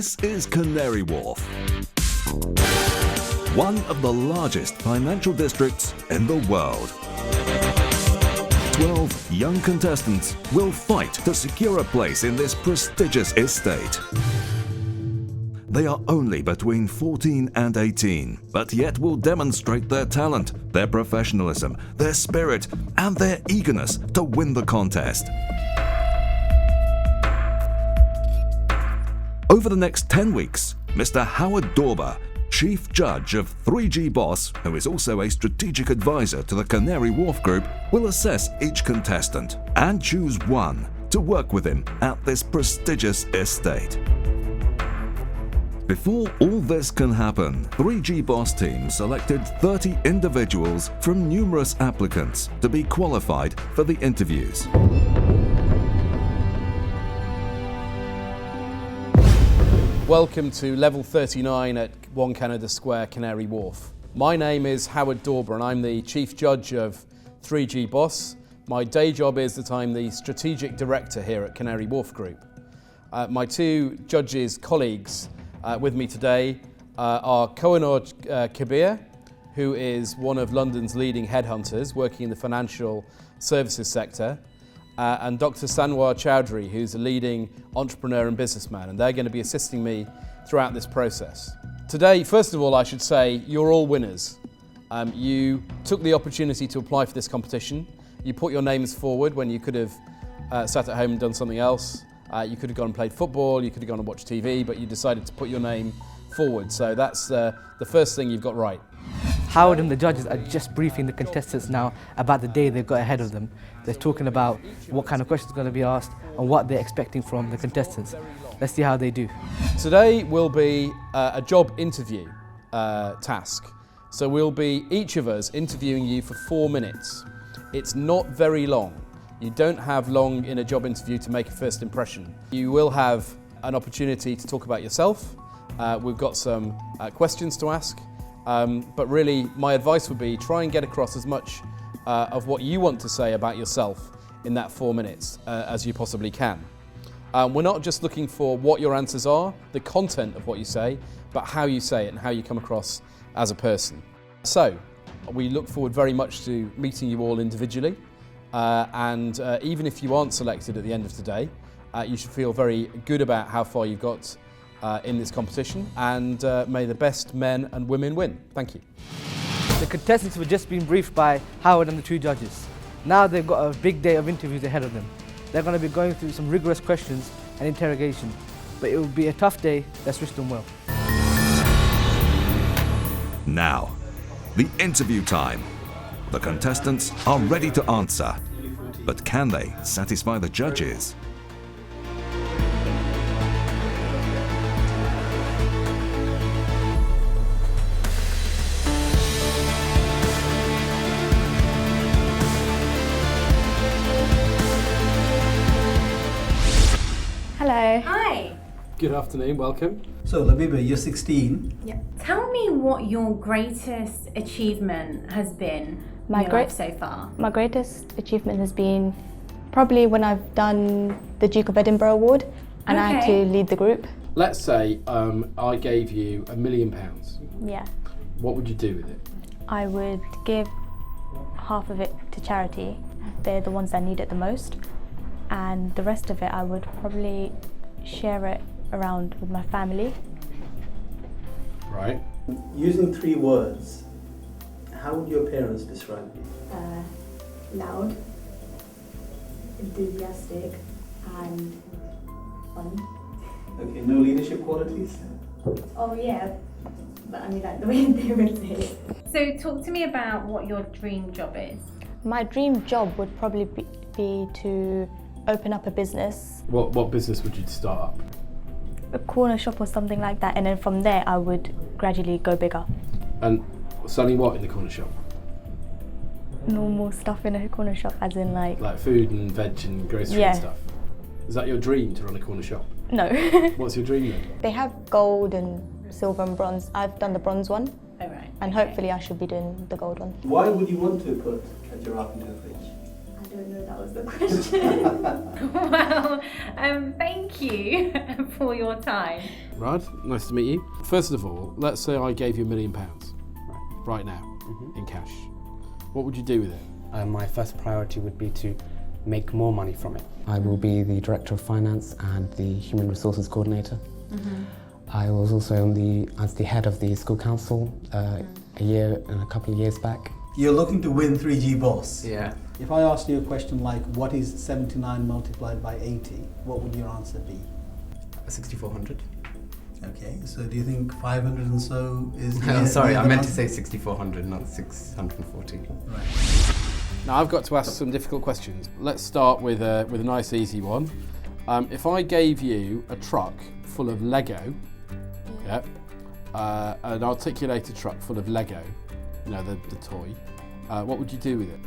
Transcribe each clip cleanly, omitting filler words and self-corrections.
This is Canary Wharf, one of the largest financial districts in the world. 12 young contestants will fight to secure a place in this prestigious estate. They are only between 14 and 18, but yet will demonstrate their talent, their professionalism, their spirit, and their eagerness to win the contest. Over the next 10 weeks, Mr. Howard Dorber, Chief Judge of 3G Boss, who is also a strategic advisor to the Canary Wharf Group, will assess each contestant and choose one to work with him at this prestigious estate. Before all this can happen, 3G Boss team selected 30 individuals from numerous applicants to be qualified for the interviews. Welcome to level 39 at 1 Canada Square, Canary Wharf. My name is Howard Dorber and I'm the Chief Judge of 3G Boss. My day job is that I'm the Strategic Director here at Canary Wharf Group. My two judges' colleagues with me today are Kohenor Kabir, who is one of London's leading headhunters working in the financial services sector, and Dr. Sanwar Chowdhury, who's a leading entrepreneur and businessman, and they're going to be assisting me throughout this process. Today, first of all, I should say you're all winners. You took the opportunity to apply for this competition. You put your names forward when you could have sat at home and done something else. You could have gone and played football, you could have gone and watched TV, but you decided to put your name forward. So that's the first thing you've got right. Howard and the judges are just briefing the contestants now about the day they've got ahead of them. They're talking about what kind of questions are going to be asked and what they're expecting from the contestants. Let's see how they do. Today will be a job interview task. So we'll be, each of us, interviewing you for 4 minutes. It's not very long. You don't have long in a job interview to make a first impression. You will have an opportunity to talk about yourself. We've got some questions to ask, but really my advice would be try and get across as much of what you want to say about yourself in that 4 minutes as you possibly can. We're not just looking for what your answers are, the content of what you say, but how you say it and how you come across as a person. So we look forward very much to meeting you all individually. And even if you aren't selected at the end of today, you should feel very good about how far you've got in this competition, and may the best men and women win. Thank you. The contestants were just being briefed by Howard and the two judges. Now they've got a big day of interviews ahead of them. They're going to be going through some rigorous questions and interrogation, but it will be a tough day. Let's wish them well. Now, the interview time. The contestants are ready to answer, but can they satisfy the judges? Hello. Hi. Good afternoon, welcome. So Labiba, you're 16. Yeah. Tell me what your greatest achievement has been in your life so far. My greatest achievement has been probably when I've done the Duke of Edinburgh Award and I had to lead the group. Let's say I gave you £1 million. Yeah. What would you do with it? I would give half of it to charity. They're the ones that need it the most. And the rest of it I would probably share it around with my family. Right. Using 3 words, how would your parents describe you? Loud, enthusiastic, and fun. Okay, no leadership qualities? Oh yeah, but I mean like the way they would say it. So talk to me about what your dream job is. My dream job would probably be to open up a business. What business would you start up? A corner shop or something like that, and then from there I would gradually go bigger. And selling what in the corner shop? Normal stuff in a corner shop, as in like food and veg and grocery and stuff? Is that your dream, to run a corner shop? No. What's your dream then? They have gold and silver and bronze. I've done the bronze one. Oh right. And hopefully I should be doing the gold one. Why would you want to put a giraffe into a fridge? I don't know, that was the question. Well, thank you for your time. Rad, nice to meet you. First of all, let's say I gave you £1 million right now in cash. What would you do with it? My first priority would be to make more money from it. I will be the Director of Finance and the Human Resources Coordinator. I was also as the head of the school council a couple of years back. You're looking to win 3G Boss. Yeah. If I asked you a question like, what is 79 multiplied by 80, what would your answer be? 6,400. Okay, so do you think 500 and so is... I'm sorry, I meant to say 6,400, not 640. Right. Now I've got to ask some difficult questions. Let's start with a nice easy one. If I gave you a truck full of Lego, an articulated truck full of Lego, you know, the toy, what would you do with it?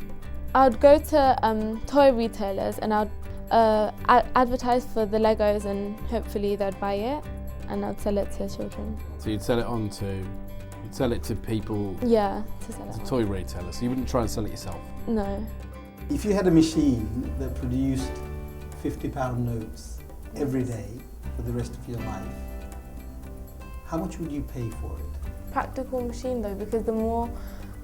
I would go to toy retailers and I'd advertise for the Legos and hopefully they'd buy it and I'd sell it to children. So you'd sell it to people, Yeah, to sell to it. toy retailers, so you wouldn't try and sell it yourself? No. If you had a machine that produced £50 notes every day for the rest of your life, how much would you pay for it? Practical machine though, because the more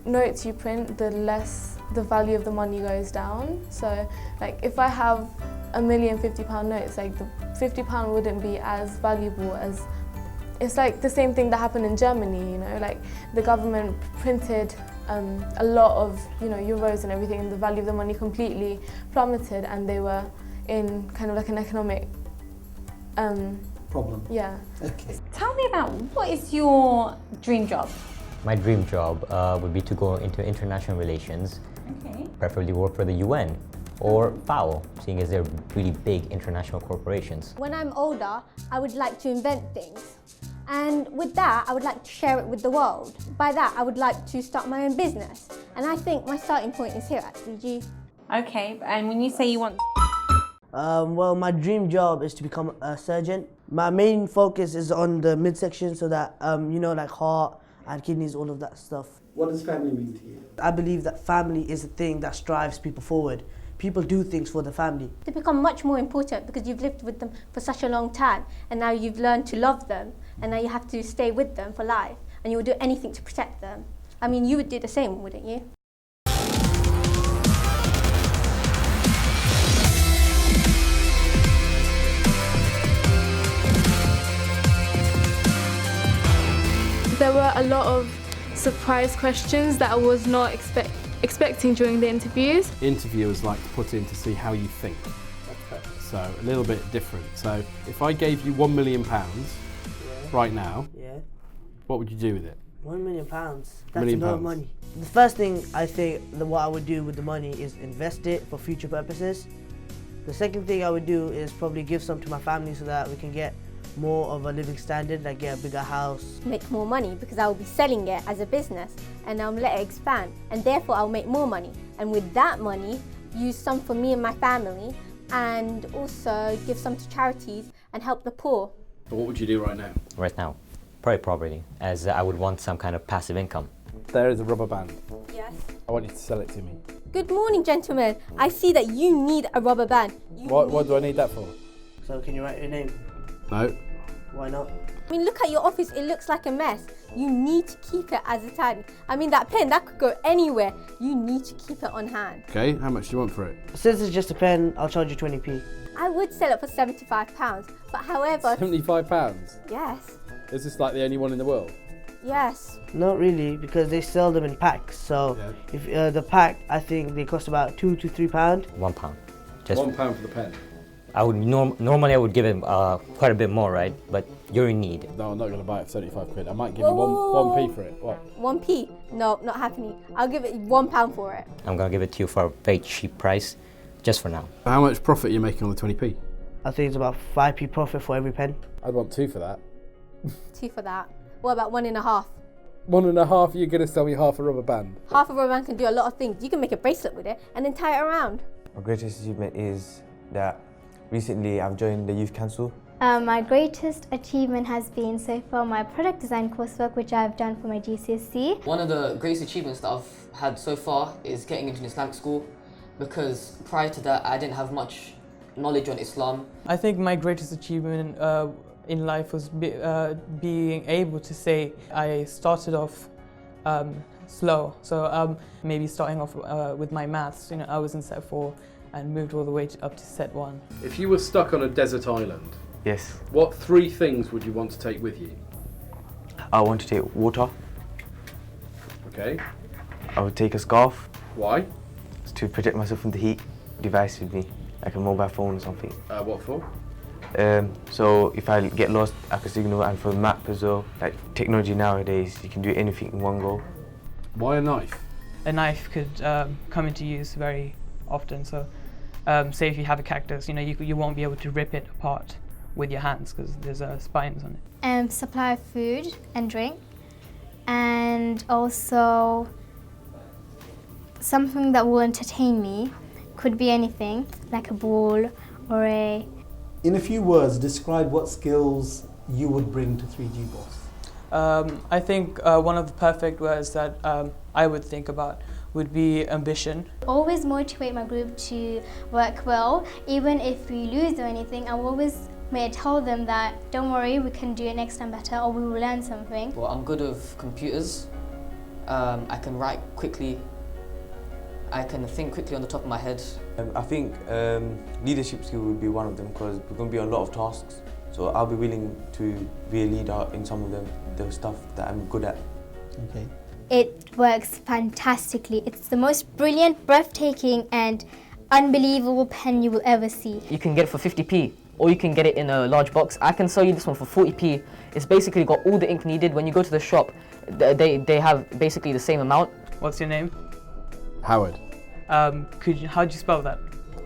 notes you print, the less the value of the money goes down. So like if I have £1 million £50 notes, like the £50 wouldn't be as valuable as, it's like the same thing that happened in Germany, you know, like the government printed a lot of, you know, euros and everything, and the value of the money completely plummeted and they were in kind of like an economic Problem. yeah. Okay. Tell me about, what is your dream job? My dream job would be to go into international relations, Okay. preferably work for the UN or FAO, seeing as they're really big international corporations. When I'm older, I would like to invent things. And with that, I would like to share it with the world. By that, I would like to start my own business. And I think my starting point is here at 3G. Okay, and when you say you want... Well, my dream job is to become a surgeon. My main focus is on the midsection so that, you know, like heart and kidneys, all of that stuff. What does family mean to you? I believe that family is the thing that strives people forward. People do things for the family. They become much more important because you've lived with them for such a long time and now you've learned to love them and now you have to stay with them for life and you will do anything to protect them. I mean, you would do the same, wouldn't you? There were a lot of surprise questions that I was not expecting during the interviews. Interviewers like to put in to see how you think. So a little bit different. So if I gave you £1 million right now, what would you do with it? £1 million, that's £1 a lot of money. The first thing I think that what I would do with the money is invest it for future purposes. The second thing I would do is probably give some to my family so that we can get more of a living standard, like get a bigger house. Make more money because I will be selling it as a business and I'll let it expand and therefore I'll make more money. And with that money, use some for me and my family and also give some to charities and help the poor. What would you do right now? Right now, probably property, as I would want some kind of passive income. There is a rubber band. Yes. I want you to sell it to me. Good morning, gentlemen. I see that you need a rubber band. What do I need that for? So can you write your name? No. Why not? I mean, look at your office, it looks like a mess. You need to keep it as a tidy. I mean, that pen, that could go anywhere. You need to keep it on hand. Okay, how much do you want for it? Since it's just a pen, I'll charge you 20p. I would sell it for £75, but however... £75? Yes, Is this like the only one in the world? yes. Not really, because they sell them in packs. So if the pack, I think they cost about £2 to £3. £1. Just £1 for the pen? I would normally I would give it quite a bit more, right? But you're in need. No, I'm not going to buy it for 75 quid. I might give you 1p for it. What? 1p? No, not happening. I'll give it £1 for it. I'm gonna give it to you for a very cheap price, just for now. How much profit are you making on the 20p? I think it's about 5p profit for every pen. I'd want 2 for that. 2 for that. What about 1.5? 1.5, you're going to sell me half a rubber band? Half of a rubber band can do a lot of things. You can make a bracelet with it and then tie it around. My greatest achievement is that recently I've joined the youth council. My greatest achievement has been so far my product design coursework, which I've done for my GCSE. One of the greatest achievements that I've had so far is getting into an Islamic school because prior to that I didn't have much knowledge on Islam. I think my greatest achievement in life was being able to say I started off slow. So maybe starting off with my maths, I was in set 4 and moved all the way up to set 1. If you were stuck on a desert island, Yes. what 3 things would you want to take with you? I want to take water. Okay. I would take a scarf. Why? To protect myself from the heat. Device with me, like a mobile phone or something. What for? So if I get lost, I can signal, and for the map as well. Like technology nowadays, you can do anything in one go. Why a knife? A knife could come into use very often. So say if you have a cactus, you won't be able to rip it apart with your hands because there's spines on it. Supply of food and drink, and also something that will entertain me. Could be anything, like a ball or a... In a few words, describe what skills you would bring to 3G Boss. I think one of the perfect words that I would think about would be ambition. Always motivate my group to work well, even if we lose or anything. I will always tell them that don't worry, we can do it next time better, or we will learn something. Well, I'm good with computers. I can write quickly. I can think quickly on the top of my head. I think leadership skill would be one of them because we're going to be on a lot of tasks. So I'll be willing to be a leader in some of the stuff that I'm good at. Okay. It works fantastically. It's the most brilliant, breathtaking and unbelievable pen you will ever see. You can get it for 50p, or you can get it in a large box. I can sell you this one for 40p. It's basically got all the ink needed. When you go to the shop, they have basically the same amount. What's your name? Howard. How'd you spell that?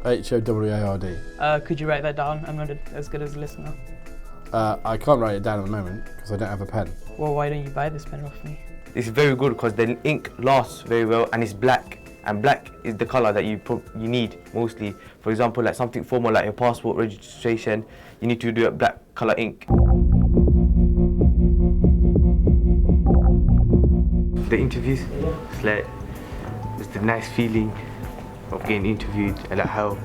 H-O-W-A-R-D. Could you write that down? I'm not as good as a listener. I can't write it down at the moment because I don't have a pen. Well, why don't you buy this pen off me? It's very good because the ink lasts very well and it's black. And black is the colour that you need mostly. For example, like something formal like your passport registration, you need to do a black colour ink. The interviews, it's the nice feeling of getting interviewed and like how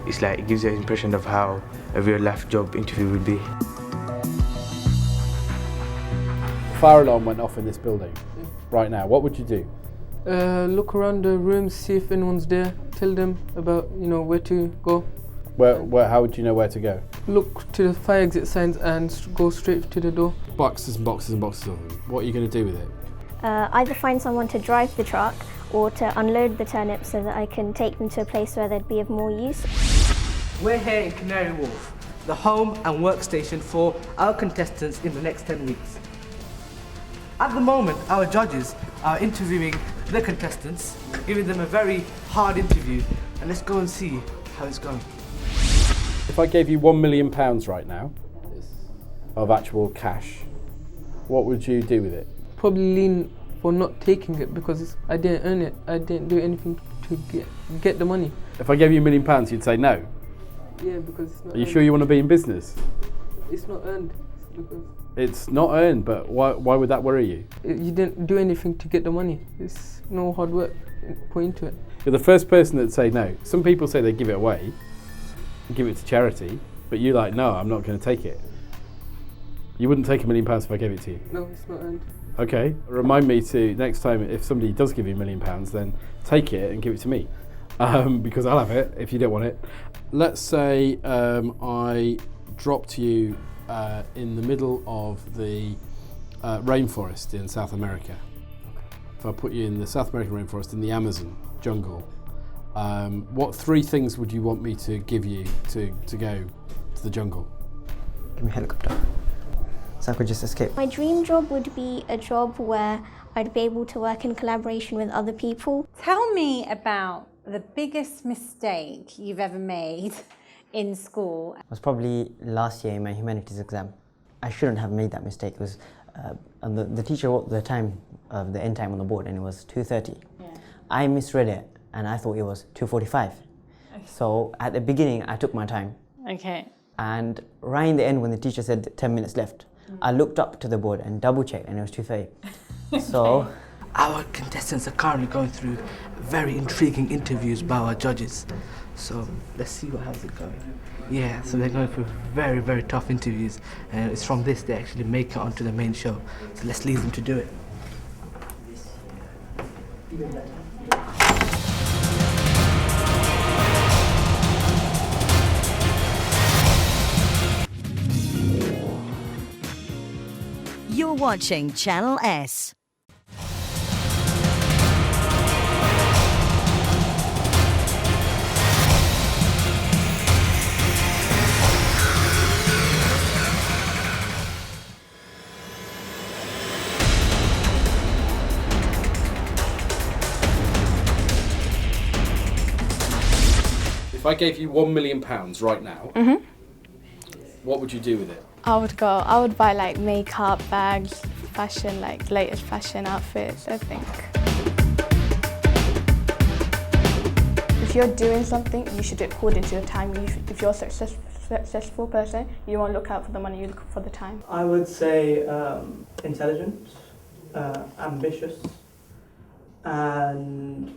it gives you an impression of how a real life job interview would be. Fire alarm went off in this building right now. What would you do? Look around the room, see if anyone's there. Tell them about where to go. How would you know where to go? Look to the fire exit signs and go straight to the door. Boxes and boxes and boxes of them. What are you going to do with it? Either find someone to drive the truck or to unload the turnips so that I can take them to a place where they'd be of more use. We're here in Canary Wharf, the home and workstation for our contestants in the next 10 weeks. At the moment, our judges are interviewing the contestants, giving them a very hard interview, and let's go and see how it's going. If I gave you £1 million right now of actual cash, what would you do with it? Probably lean for not taking it because I didn't earn it. I didn't do anything to get the money. If I gave you £1 million, you'd say no? Yeah, because it's not Are you earned. sure you want to be in business? It's not earned. It's not earned, but why would that worry you? You didn't do anything to get the money. It's no hard work put into it. You're the first person that say no. Some people say they give it away, give it to charity, but you're like, no, I'm not going to take it. You wouldn't take £1 million if I gave it to you? No, it's not earned. Okay, remind me to next time if somebody does give you £1 million, then take it and give it to me, because I'll have it if you don't want it. Let's say I dropped you in the middle of the rainforest in South America. If I put you in the South American rainforest in the Amazon jungle, what 3 things would you want me to give you to go to the jungle? Give me a helicopter, so I could just escape. My dream job would be a job where I'd be able to work in collaboration with other people. Tell me about the biggest mistake you've ever made in school. It was probably last year in my humanities exam. I shouldn't have made that mistake. It was and the teacher wrote the time of the end time on the board and it was 2:30. Yeah. I misread it and I thought it was 2:45. Okay. So at the beginning I took my time. Okay. And right in the end when the teacher said 10 minutes left, I looked up to the board and double checked and it was 2:30. So Our contestants are currently going through very intriguing interviews by our judges. So let's see how's it going. Yeah, so they're going through very, very tough interviews, and it's from this they actually make it onto the main show. So let's leave them to do it. You're watching Channel S. If I gave you £1 million right now, what would you do with it? I would buy like makeup, bags, fashion, like latest fashion outfits, I think. If you're doing something, you should do it according to your time. If you're a successful person, you won't look out for the money, you look for the time. I would say intelligent, ambitious, and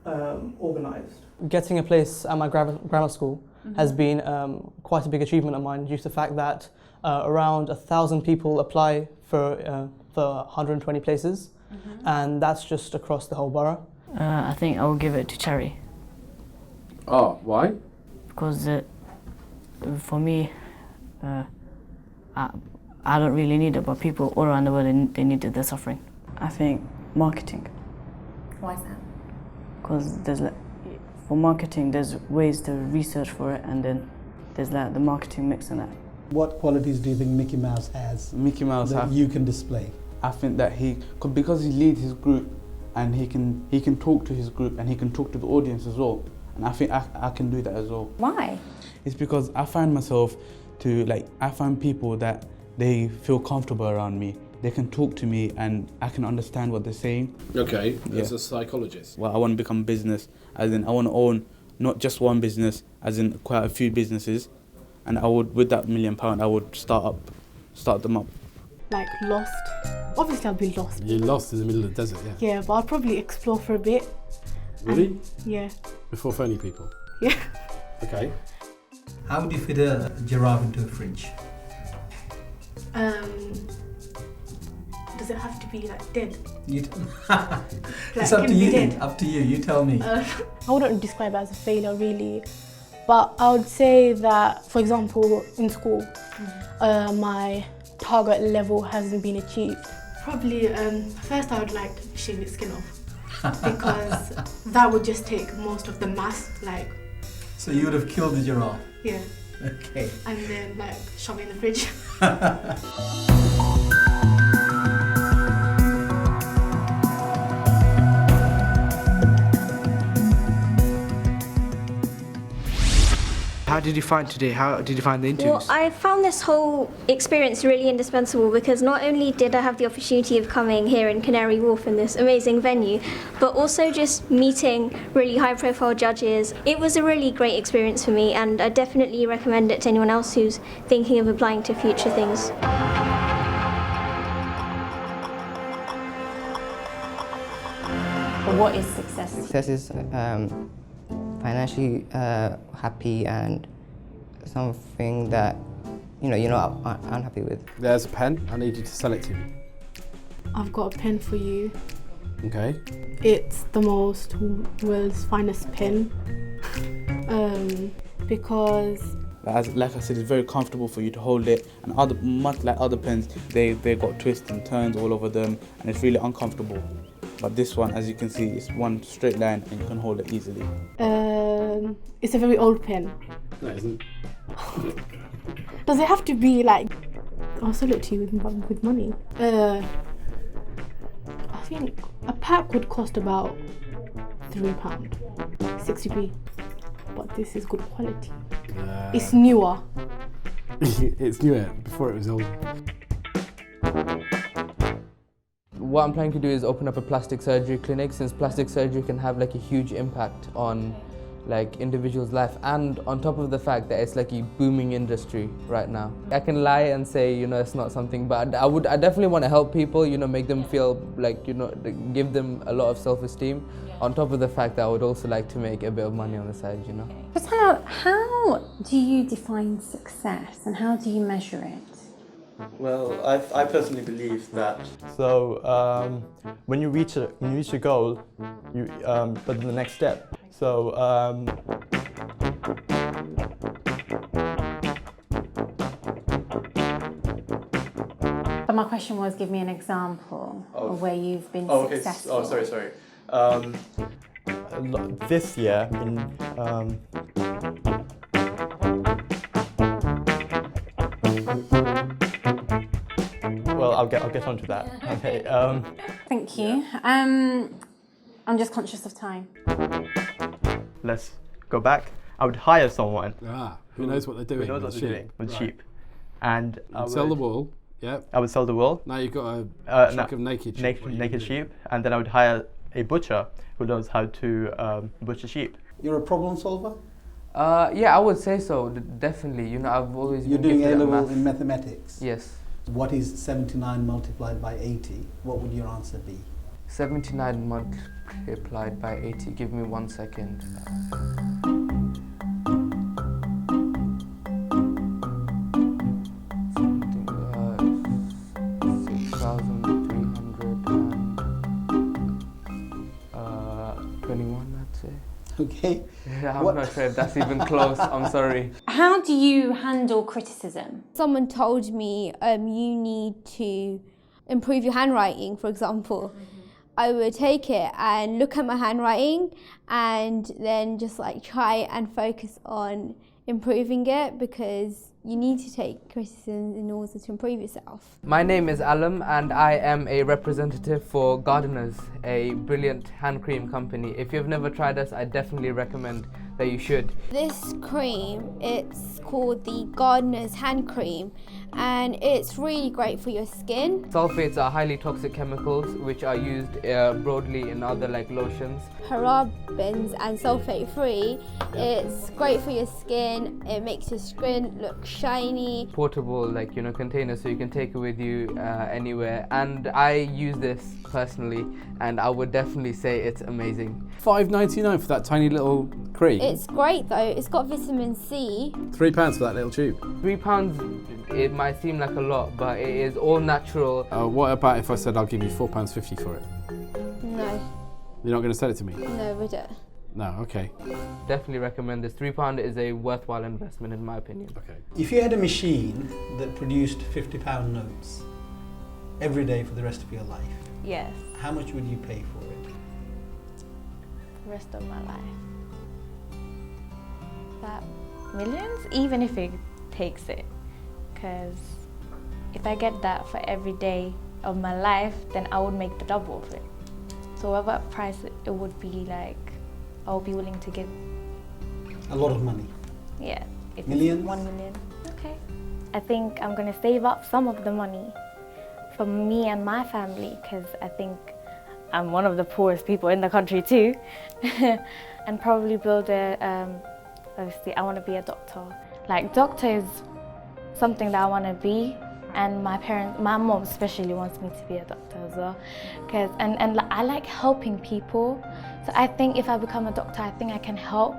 organised. Getting a place at my grammar school has been quite a big achievement of mine due to the fact that around 1,000 people apply for 120 places, and that's just across the whole borough. I think I will give it to charity. Oh, why? Because for me, I don't really need it, but people all around the world, they need it, they're suffering. I think marketing. Why is that? Because for marketing, there's ways to research for it, and then there's like the marketing mix in that. What qualities do you think Mickey Mouse has Mickey Mouse that you can display? I think that because he leads his group, and he can talk to his group, and he can talk to the audience as well. And I think I can do that as well. Why? It's because I find myself I find people that they feel comfortable around me. They can talk to me and I can understand what they're saying. Okay, as a psychologist. Well, I want to become business, as in I want to own not just one business, as in quite a few businesses. And I would, with that £1 million, I would start them up. Like lost. Obviously I'll be lost. You're lost in the middle of the desert, yeah. Yeah, but I'll probably explore for a bit. Really? Yeah. Before phoning people? Yeah. Okay. How would you fit a giraffe into a fridge? Does it have to be like dead? It's up to you. Up to you. You tell me. I wouldn't describe it as a failure really, but I would say that, for example, in school, my target level hasn't been achieved. Probably first I would like to shave its skin off because that would just take most of the mass. So you would have killed the giraffe? Yeah. Okay. And then shove it in the fridge. How did you find today? How did you find the interviews? Well, I found this whole experience really indispensable because not only did I have the opportunity of coming here in Canary Wharf in this amazing venue, but also just meeting really high-profile judges. It was a really great experience for me, and I definitely recommend it to anyone else who's thinking of applying to future things. What is success? Success is financially happy and something that you're not unhappy with. There's a pen. I need you to sell it to me. I've got a pen for you. Okay. It's the world's finest pen because Like I said, it's very comfortable for you to hold it, and much like other pens, they've got twists and turns all over them, and it's really uncomfortable. But this one, as you can see, it's one straight line and you can hold it easily. It's a very old pen. No, it isn't. Does it have to be I'll sell it to you with money. I think a pack would cost about £3, 60p. But this is good quality. It's newer. It's newer. Before it was old. What I'm planning to do is open up a plastic surgery clinic, since plastic surgery can have a huge impact on like individual's life, and on top of the fact that it's like a booming industry right now. I can lie and say, you know, it's not something, but I definitely want to help people, you know, make them feel like, you know, give them a lot of self-esteem. On top of the fact that I would also like to make a bit of money on the side, you know. But how do you define success and how do you measure it? Well, I personally believe that. So when you reach a goal, but then the next step. So. But my question was, give me an example of where you've been successful. Okay. Sorry. This year in. Well, I'll get onto that. Okay. Thank you. I'm just conscious of time. Let's go back. I would hire someone. Who knows what they're doing? Who knows what they're doing with sheep. And I would sell the wool. Yeah. I would sell the wool. Now you've got a truck of naked sheep. Naked sheep, and then I would hire a butcher who knows how to butcher sheep. You're a problem solver? Yeah, I would say so. Definitely. You know, I've always You're been doing gifted at A-level maths. in mathematics? Yes. What is 79 multiplied by 80? What would your answer be? 79 multiplied by 80. Give me 1 second. Okay. Yeah, I'm not sure if that's even close. I'm sorry. How do you handle criticism? Someone told me you need to improve your handwriting, for example. I would take it and look at my handwriting and then just like try and focus on improving it, because you need to take criticism in order to improve yourself. My name is Alam and I am a representative for Gardeners, a brilliant hand cream company. If you've never tried us, I definitely recommend that you should. This cream, it's called the Gardener's Hand Cream, and it's really great for your skin. Sulfates are highly toxic chemicals which are used broadly in other like lotions. Parabens and sulfate free. It's great for your skin. It makes your skin look shiny. Portable, like, you know, container, so you can take it with you anywhere. And I use this personally, and I would definitely say it's amazing. $5.99 for that tiny little cream. It's great though. It's got vitamin C. £3 for that little tube. £3, it might seem like a lot, but it is all natural. What about if I said I'll give you £4.50 for it? No. You're not going to sell it to me? No, would it? No, okay. Definitely recommend this. £3 is a worthwhile investment in my opinion. Okay. If you had a machine that produced £50 notes every day for the rest of your life, yes, how much would you pay for it? The rest of my life. That millions, even if it takes it. Because if I get that for every day of my life, then I would make the double of it. So whatever price it would be, like, I'll be willing to give. A lot of money. Yeah. If Millions? It's 1 million. Okay. I think I'm going to save up some of the money for me and my family, because I think I'm one of the poorest people in the country too. And probably build obviously I want to be a doctor. Like, doctor is something that I want to be, and my mom especially wants me to be a doctor as well. And I like helping people. So I think if I become a doctor, I think I can help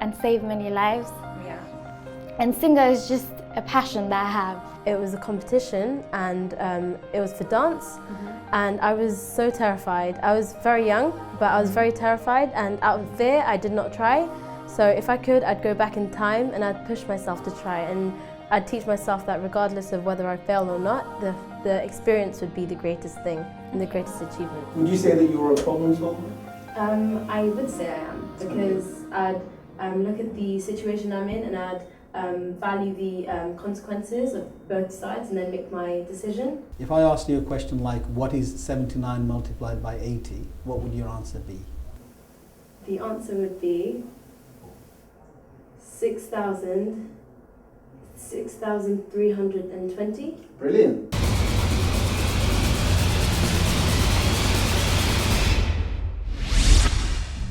and save many lives. Yeah. And singer is just a passion that I have. It was a competition, and it was for dance, and I was so terrified. I was very young, but I was very terrified, and out of fear I did not try. So if I could, I'd go back in time and I'd push myself to try, and I'd teach myself that regardless of whether I fail or not, the experience would be the greatest thing and the greatest achievement. Would you say that you were a problem solver? I would say I am, because I'd look at the situation I'm in and I'd value the consequences of both sides and then make my decision. If I asked you a question like, what is 79 multiplied by 80, what would your answer be? The answer would be 6,320. Brilliant.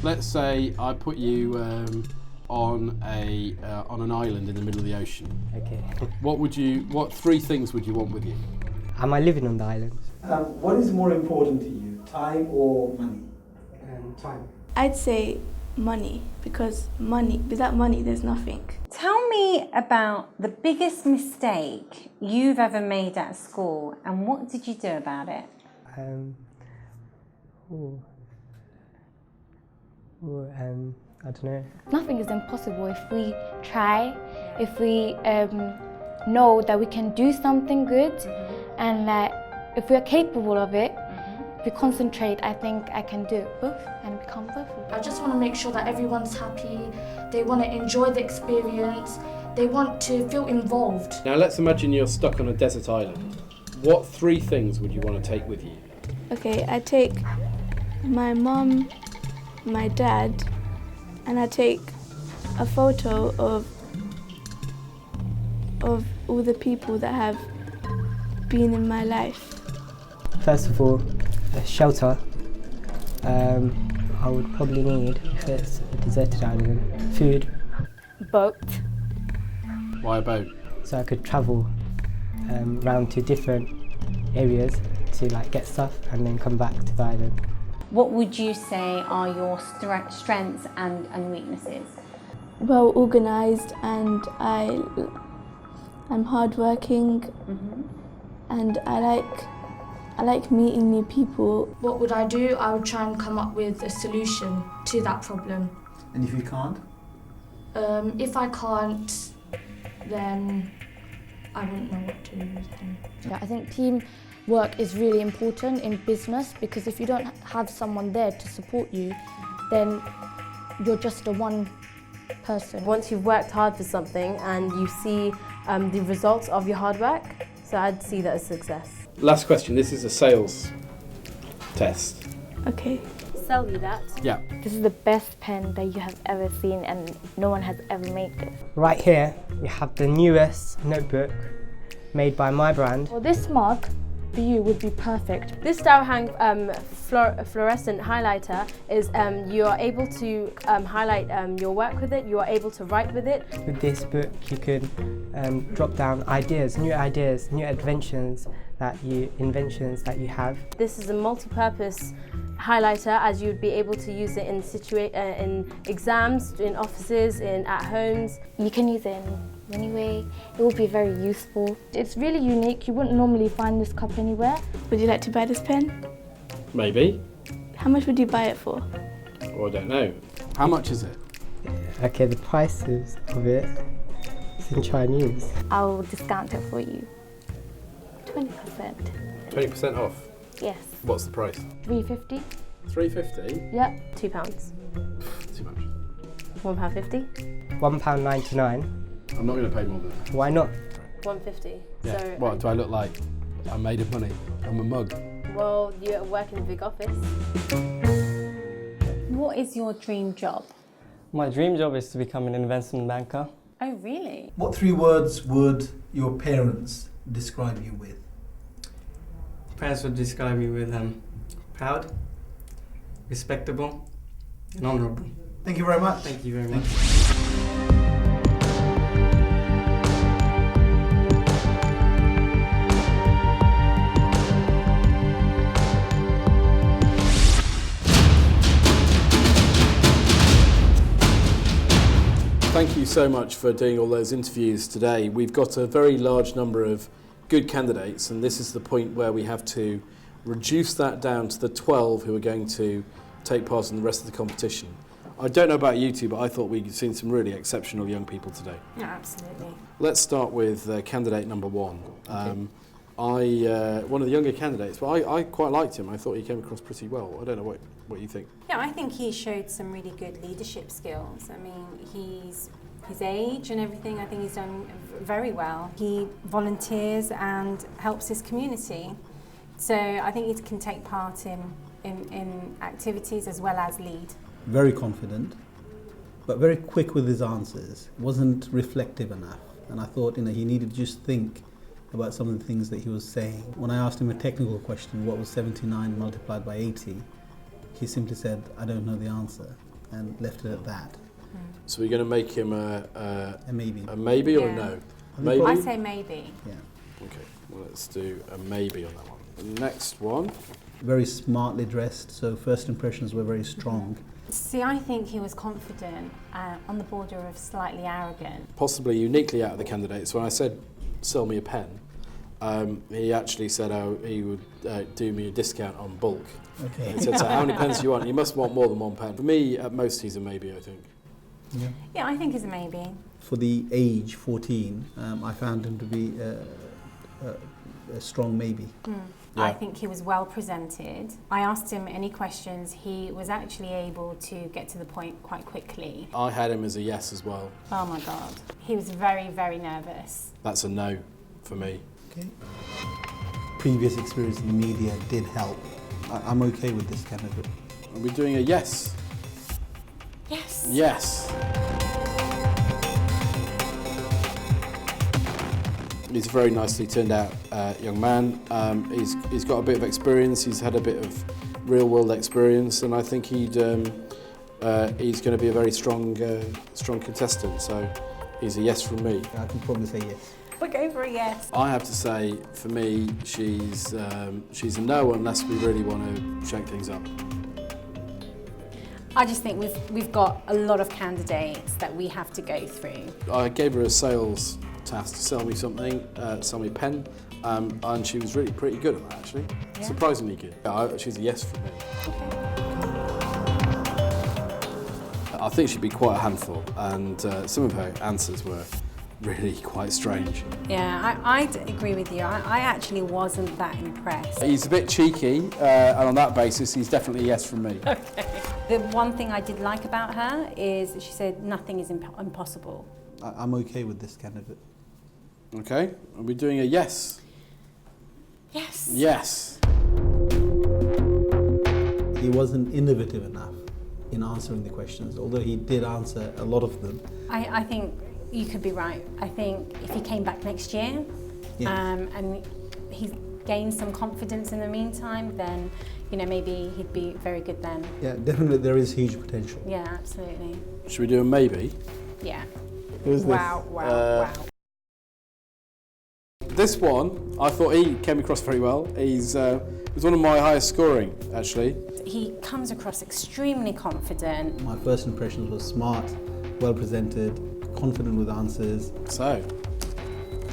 Let's say I put you on an island in the middle of the ocean. Okay. What 3 things would you want with you? Am I living on the island? What is more important to you, time or money? Time. I'd say money, because without money there's nothing. Tell me about the biggest mistake you've ever made at school and what did you do about it? I don't know. Nothing is impossible if we try, if we know that we can do something good, and that if we are capable of it, if we concentrate, I think I can do both and become both. I just want to make sure that everyone's happy, they want to enjoy the experience, they want to feel involved. Now let's imagine you're stuck on a desert island. What 3 things would you want to take with you? Okay, I take my mum, my dad, and I take a photo of all the people that have been in my life. First of all, a shelter. I would probably need, if it's a deserted island, food. Boat. Why a boat? So I could travel around to different areas to get stuff and then come back to the island. What would you say are your strengths and weaknesses? Well organised, and I'm hardworking, and I like meeting new people. What would I do? I would try and come up with a solution to that problem. And if you can't? If I can't, then I wouldn't know what to do then. Yeah, I think teamwork is really important in business, because if you don't have someone there to support you, then you're just a one person. Once you've worked hard for something and you see the results of your hard work, so I'd see that as success. Last question, this is a sales test. Okay. Sell you that. Yeah. This is the best pen that you have ever seen, and no one has ever made this. Right here, we have the newest notebook made by my brand. Well, this mug for you would be perfect. This Starhang fluorescent highlighter is you are able to highlight your work with it, you are able to write with it. With this book you can drop down ideas, new inventions that you have. This is a multi-purpose highlighter, as you'd be able to use it in exams, in offices, at homes. You can use it in any way. It will be very useful. It's really unique. You wouldn't normally find this cup anywhere. Would you like to buy this pen? Maybe. How much would you buy it for? Oh, I don't know. How much is it? Okay, the prices of it is in Chinese. I'll discount it for you. 20%. 20% off? Yes. What's the price? £3.50. £3.50? Yep. £2. Too much. £1.50. £1.99. I'm not going to pay more than that. Why not? £1.50. Yeah. So, What, do I look like I'm made of money? I'm a mug. well, you work in a big office. What is your dream job? My dream job is to become an investment banker. Oh, really? What 3 words would your parents describe you with? Parents would describe me with proud, respectable, and honourable. Thank you very much. Thank you very much. Thank you so much for doing all those interviews today. We've got a very large number of good candidates, and this is the point where we have to reduce that down to the 12 who are going to take part in the rest of the competition. I don't know about you two, but I thought we'd seen some really exceptional young people today. Yeah, absolutely. Let's start with candidate number 1. One of the younger candidates, but I quite liked him. I thought he came across pretty well. I don't know what you think. Yeah, I think he showed some really good leadership skills. I mean, his age and everything, I think he's done very well. He volunteers and helps his community. So I think he can take part in activities as well as lead. Very confident, but very quick with his answers. Wasn't reflective enough. And I thought, he needed to just think about some of the things that he was saying. When I asked him a technical question, what was 79 multiplied by 80? He simply said, I don't know the answer. and left it at that. So we're going to make him a maybe. A maybe or a Yeah. no? Maybe? I say maybe. Yeah. Okay, well let's do a maybe on that one. The next one. Very smartly dressed, so first impressions were very strong. See, I think he was confident, on the border of slightly arrogant. Possibly uniquely out of the candidates, when I said, sell me a pen, he actually said he would do me a discount on bulk. Okay. He said, so how many pens do you want? You must want more than one pen. For me, at most, he's a maybe, I think. Yeah. Yeah, I think it's a maybe. For the age 14, I found him to be a strong maybe. Yeah. I think he was well presented. I asked him any questions. He was actually able to get to the point quite quickly. I had him as a yes as well. Oh my God. He was very, very nervous. That's a no for me. Okay. Previous experience in the media did help. I'm okay with this candidate. Are we doing a yes? Yes. Yes. He's a very nicely turned out young man. He's got a bit of experience. He's had a bit of real world experience, and I think he's going to be a very strong contestant. So he's a yes from me. I can probably say yes. We're going for a yes. I have to say, for me, she's a no unless we really want to shake things up. I just think we've got a lot of candidates that we have to go through. I gave her a sales task to sell me something, sell me a pen, and she was really pretty good at that actually. Yeah. Surprisingly good. She's a yes for me. I think she'd be quite a handful, and some of her answers were really quite strange. Yeah, I'd agree with you. I actually wasn't that impressed. He's a bit cheeky, and on that basis, he's definitely a yes from me. Okay. The one thing I did like about her is she said nothing is impossible. I'm okay with this candidate. Okay, are we doing a yes? Yes. Yes. He wasn't innovative enough in answering the questions, although he did answer a lot of them. I think you could be right. I think if he came back next year, Yes. and he's gained some confidence in the meantime, then maybe he'd be very good then. Yeah, definitely there is huge potential. Yeah, absolutely. Should we do a maybe? Yeah. Who's this? Wow, wow. This one, I thought he came across very well. He's was one of my highest scoring, actually. He comes across extremely confident. My first impressions were smart, well presented, confident with answers. So,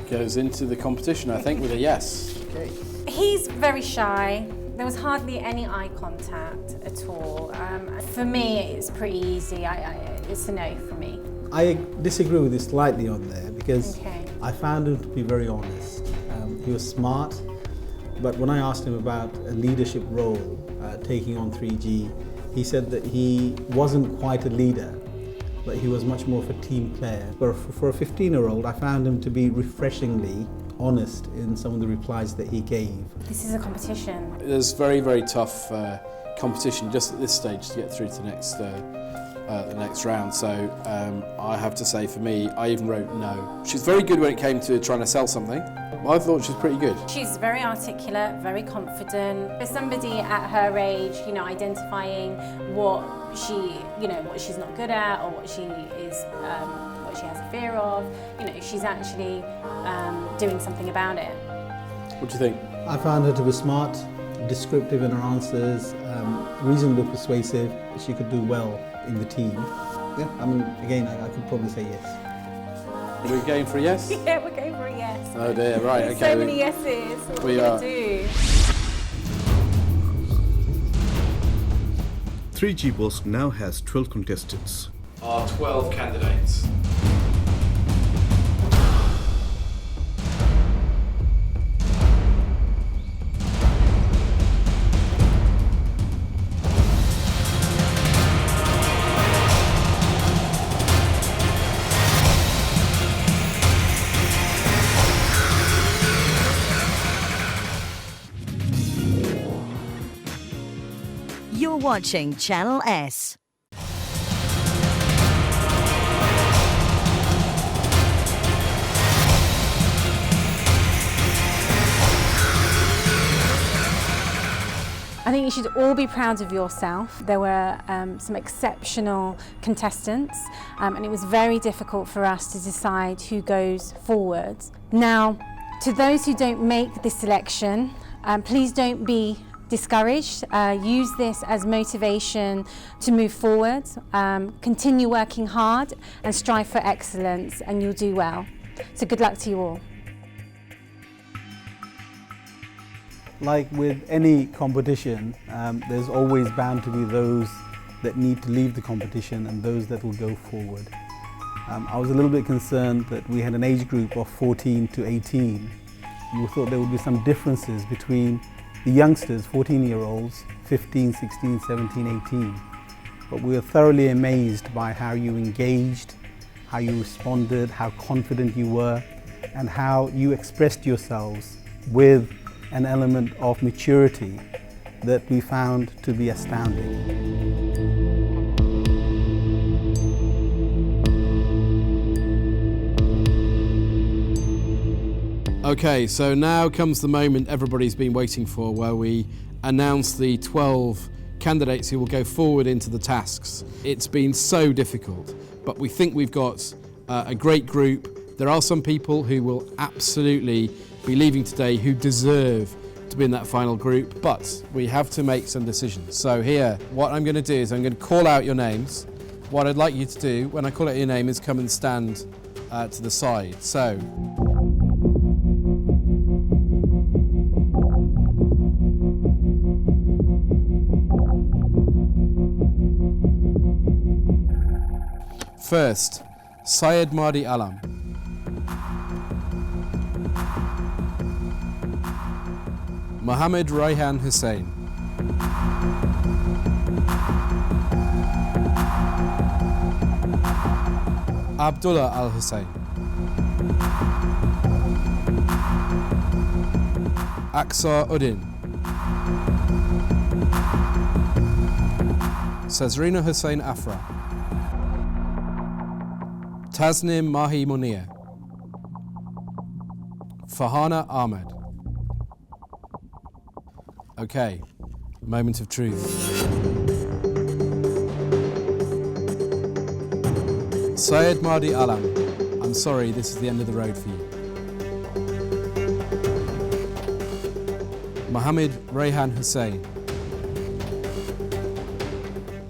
goes into the competition, I think, with a yes. Okay. He's very shy. There was hardly any eye contact at all. For me, it's pretty easy. It's a no for me. I disagree with you slightly on there because Okay. I found him to be very honest. He was smart, but when I asked him about a leadership role, taking on 3G, he said that he wasn't quite a leader, but he was much more of a team player. But for a 15-year-old, I found him to be refreshingly honest in some of the replies that he gave. This is a competition. There's very, very tough competition just at this stage to get through to the next round. So I have to say, for me, I even wrote no. She's very good when it came to trying to sell something. I thought she's pretty good. She's very articulate, very confident. For somebody at her age, identifying what she's not good at or what she has a fear of, she's actually doing something about it. What do you think? I found her to be smart, descriptive in her answers, reasonably persuasive. She could do well in the team. Yeah, I mean, again, I could probably say yes. Are we going for a yes? Yeah, we're going for a yes. Oh dear, right, There's okay. so many yeses. What we are are. we going to do? 3G Boss now has 12 contestants. Our 12 candidates. You're watching Channel S. I think you should all be proud of yourself. There were some exceptional contestants, and it was very difficult for us to decide who goes forward. Now, to those who don't make this selection, please don't be discouraged. Use this as motivation to move forward. Continue working hard and strive for excellence, and you'll do well. So good luck to you all. Like with any competition, there's always bound to be those that need to leave the competition and those that will go forward. I was a little bit concerned that we had an age group of 14 to 18. We thought there would be some differences between the youngsters, 14-year-olds, 15, 16, 17, 18. But we were thoroughly amazed by how you engaged, how you responded, how confident you were, and how you expressed yourselves with an element of maturity that we found to be astounding. Okay, so now comes the moment everybody's been waiting for, where we announce the 12 candidates who will go forward into the tasks. It's been so difficult, but we think we've got a great group. There are some people who will absolutely be leaving today who deserve to be in that final group, but we have to make some decisions. So here, what I'm going to do is I'm going to call out your names. What I'd like you to do when I call out your name is come and stand to the side. So. First, Syed Mahdi Alam. Mohammed Rayhan Hussain. Abdullah Al Hussain. Aqsa Uddin. Sazrina Hussain Afra. Tasnim Mahi Munir. Farhana Ahmed. Okay, moment of truth. Syed Mahdi Alam, I'm sorry, this is the end of the road for you. Mohammed Rayhan Hussain,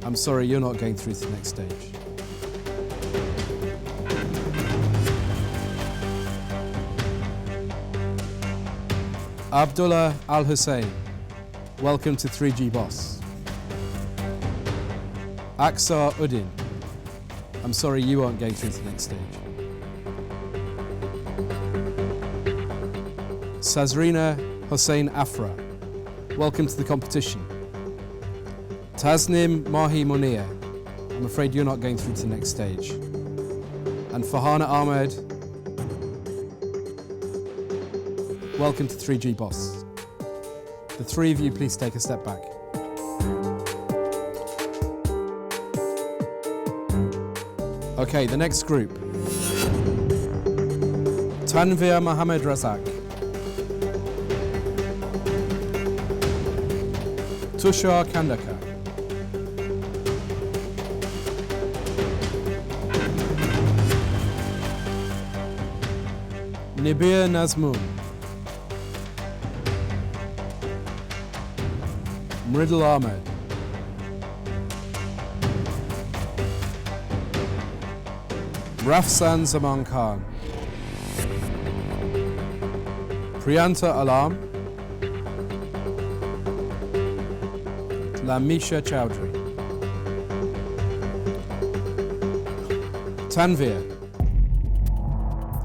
I'm sorry, you're not going through to the next stage. Abdullah Al Hussain, welcome to 3G Boss. Aqsa Uddin, I'm sorry you aren't going through to the next stage. Sazrina Hussain Afra, welcome to the competition. Tasnim Mahi Munir, I'm afraid you're not going through to the next stage. And Farhana Ahmed, welcome to 3G Boss. The three of you, please take a step back. Okay, the next group. Tanvir Mohammed Razak. Tushar Kandakar. Nibir Nazmoon. Mridal Ahmed. Rafsan Zaman Khan. Priyanta Alam. Lamisha Chowdhury. Tanvir,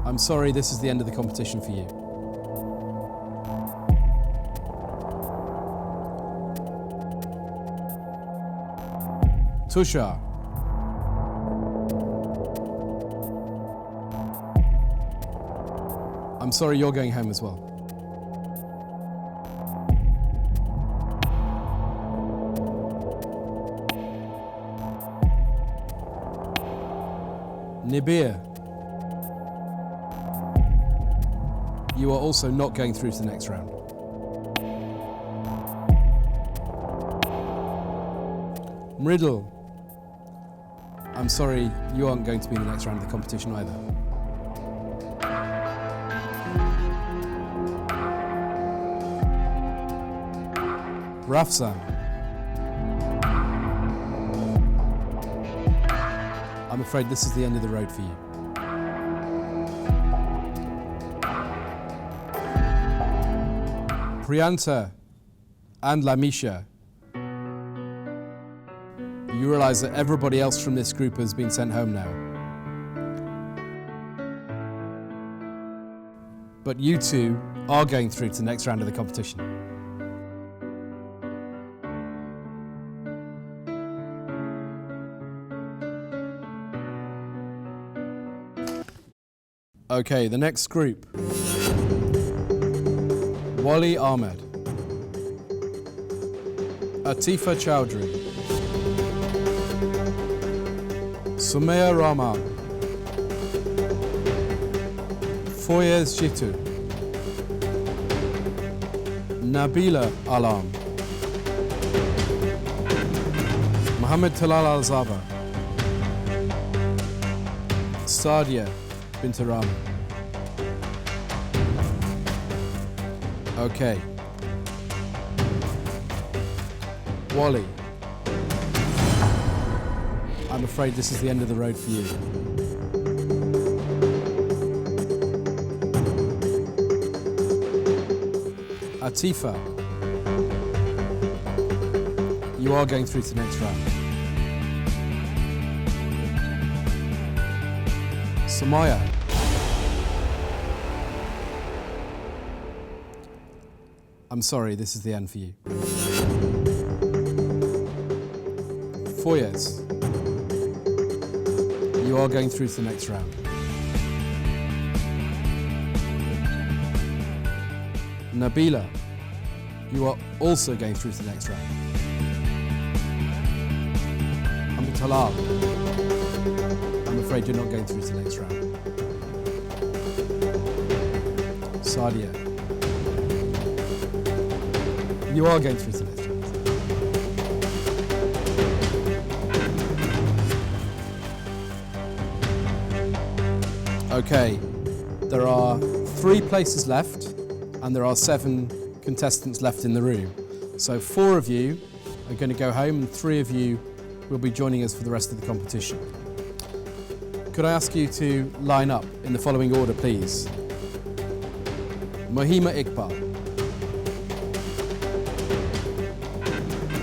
I'm sorry, this is the end of the competition for you. Tushar. I'm sorry, you're going home as well. Nibir, you are also not going through to the next round. Mriddle, I'm sorry, you aren't going to be in the next round of the competition either. Rafsan, I'm afraid this is the end of the road for you. Priyanta and Lamisha, you realise that everybody else from this group has been sent home now. But you two are going through to the next round of the competition. Okay, the next group. Wali Ahmed, Atifa Chowdhury, Sumaya Rahman, Foyez Jitu, Nabila Alam, Mohammed Talal Al-Zaba, Sadia Bint Rama. Okay. Wally, I'm afraid this is the end of the road for you. Atifa, you are going through to the next round. Sumaya, I'm sorry, this is the end for you. Foyez, you are going through to the next round. Nabila, you are also going through to the next round. And Talal, I'm afraid you're not going through to the next round. Sadia, you are going through to the next round. Okay, there are 3 places left and there are 7 contestants left in the room. So 4 of you are going to go home and 3 of you will be joining us for the rest of the competition. Could I ask you to line up in the following order, please? Mohima Iqbal,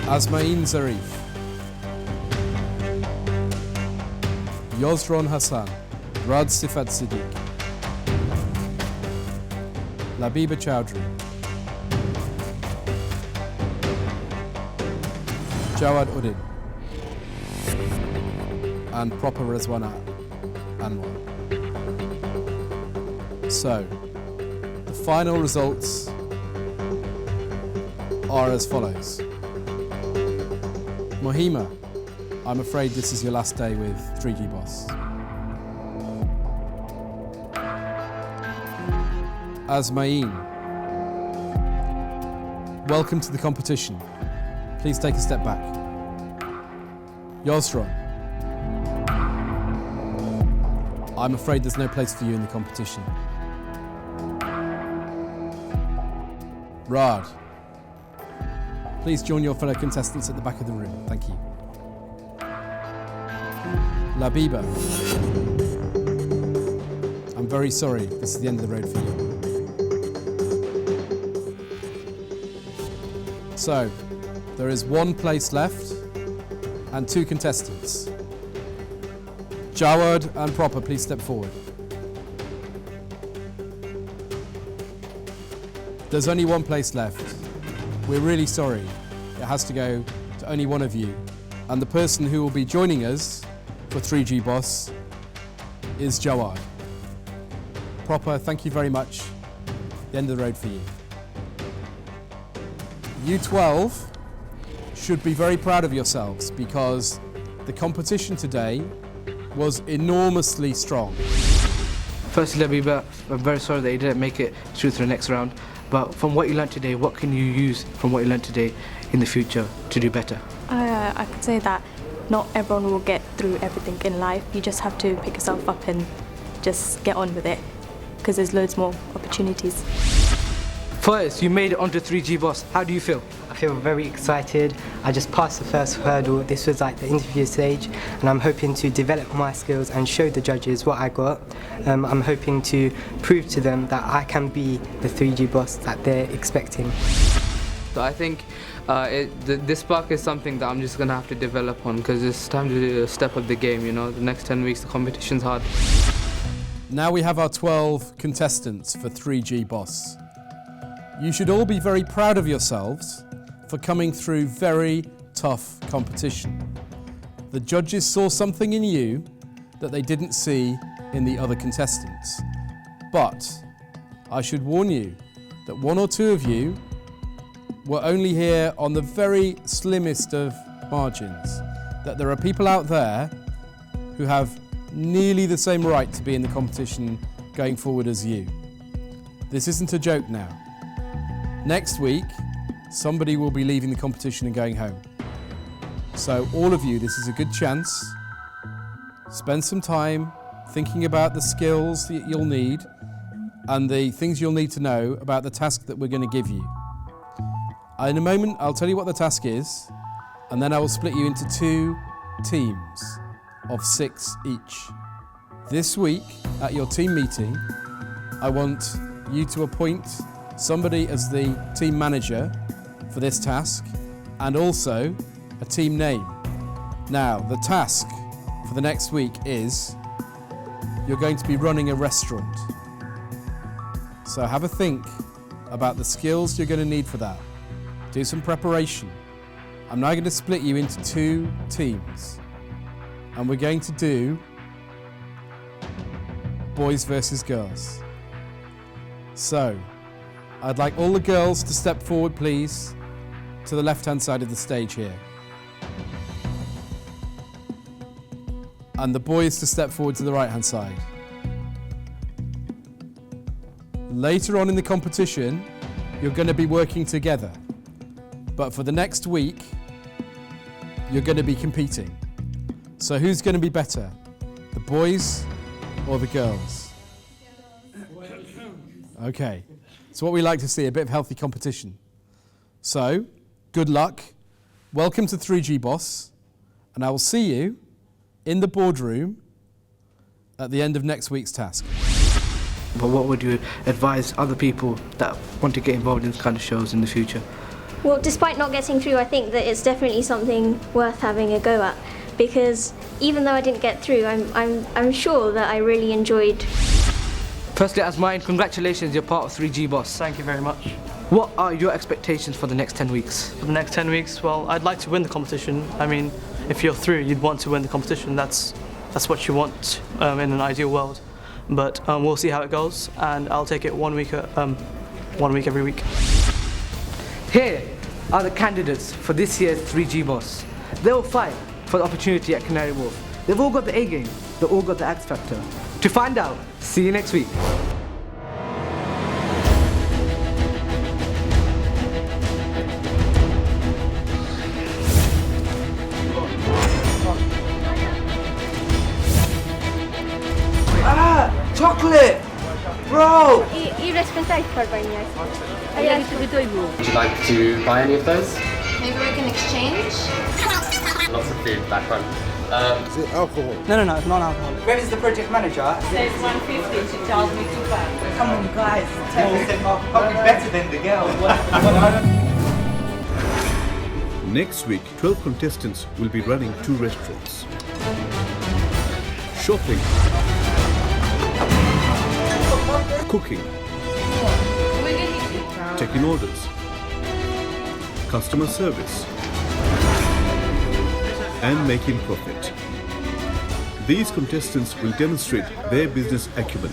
Azmain Zarif, Yozron Hassan, Rad Sifat Siddiq, Labiba Chowdhury, Jawad Uddin, and Proper Rizwana Anwar. So, the final results are as follows. Mohima, I'm afraid this is your last day with 3G Boss. Azmain, welcome to the competition. Please take a step back. Yozron, I'm afraid there's no place for you in the competition. Rad, please join your fellow contestants at the back of the room. Thank you. Labiba, I'm very sorry, this is the end of the road for you. So, there is 1 place left and 2 contestants. Jawad and Proper, please step forward. There's only 1 place left. We're really sorry. It has to go to only 1 of you. And the person who will be joining us for 3G Boss is Jawad. Proper, thank you very much. The end of the road for you. You 12 should be very proud of yourselves because the competition today was enormously strong. Firstly, Labiba, I'm very sorry that you didn't make it through to the next round. But from what you learned today, what can you use from what you learned today in the future to do better? I could say that not everyone will get through everything in life. You just have to pick yourself up and just get on with it, because there's loads more opportunities. First, you made it onto 3G Boss. How do you feel? I feel very excited. I just passed the first hurdle. This was like the interview stage, and I'm hoping to develop my skills and show the judges what I got. I'm hoping to prove to them that I can be the 3G boss that they're expecting. So I think this spark is something that I'm just going to have to develop on, because it's time to step up the game, you know. The next 10 weeks the competition's hard. Now we have our 12 contestants for 3G Boss. You should all be very proud of yourselves for coming through very tough competition. The judges saw something in you that they didn't see in the other contestants. But I should warn you that one or two of you were only here on the very slimmest of margins, that there are people out there who have nearly the same right to be in the competition going forward as you. This isn't a joke now. Next week, somebody will be leaving the competition and going home. So all of you, this is a good chance. Spend some time thinking about the skills that you'll need and the things you'll need to know about the task that we're going to give you. In a moment, I'll tell you what the task is, and then I will split you into 2 teams of 6 each. This week, at your team meeting, I want you to appoint somebody as the team manager for this task, and also a team name. Now, the task for the next week is you're going to be running a restaurant. So have a think about the skills you're going to need for that. Do some preparation. I'm now going to split you into 2 teams, and we're going to do boys versus girls. So, I'd like all the girls to step forward, please, to the left-hand side of the stage here. And the boys to step forward to the right-hand side. Later on in the competition, you're going to be working together. But for the next week, you're going to be competing. So who's going to be better? The boys or the girls? Okay. So what we like to see, a bit of healthy competition. So, good luck. Welcome to 3G Boss. And I will see you in the boardroom at the end of next week's task. But what would you advise other people that want to get involved in this kind of shows in the future? Well, despite not getting through, I think that it's definitely something worth having a go at, because even though I didn't get through, I'm sure that I really enjoyed. Firstly, as mine, congratulations, you're part of 3G Boss. Thank you very much. What are your expectations for the next 10 weeks? For the next 10 weeks, well, I'd like to win the competition. I mean, if you're through, you'd want to win the competition. That's what you want in an ideal world. But we'll see how it goes, and I'll take it 1 week every week. Here are the candidates for this year's 3G Boss. They will fight for the opportunity at Canary Wharf. They've all got the A game, they've all got the X Factor. To find out, see you next week. Chocolate! Bro! Io aspettai per bagnare. Would you like to buy any of those? Maybe we can exchange? Lots of food back front. Is it alcohol? No, it's not alcohol. Where is the project manager? Says 150, she tells me to buy. Come on guys, 10% off. I'll be better than the girl. Next week, 12 contestants will be running 2 restaurants. Shopping. Cooking. Taking orders. Customer service. And making profit. These contestants will demonstrate their business acumen.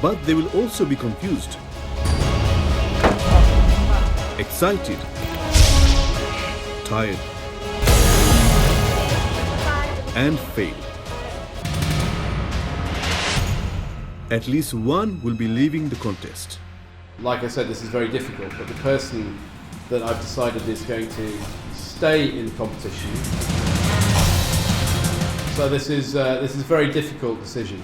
But they will also be confused, excited, tired, and fail. At least one will be leaving the contest. like I said, this is very difficult, but the person that I've decided is going to stay in the competition. So this is a very difficult decision.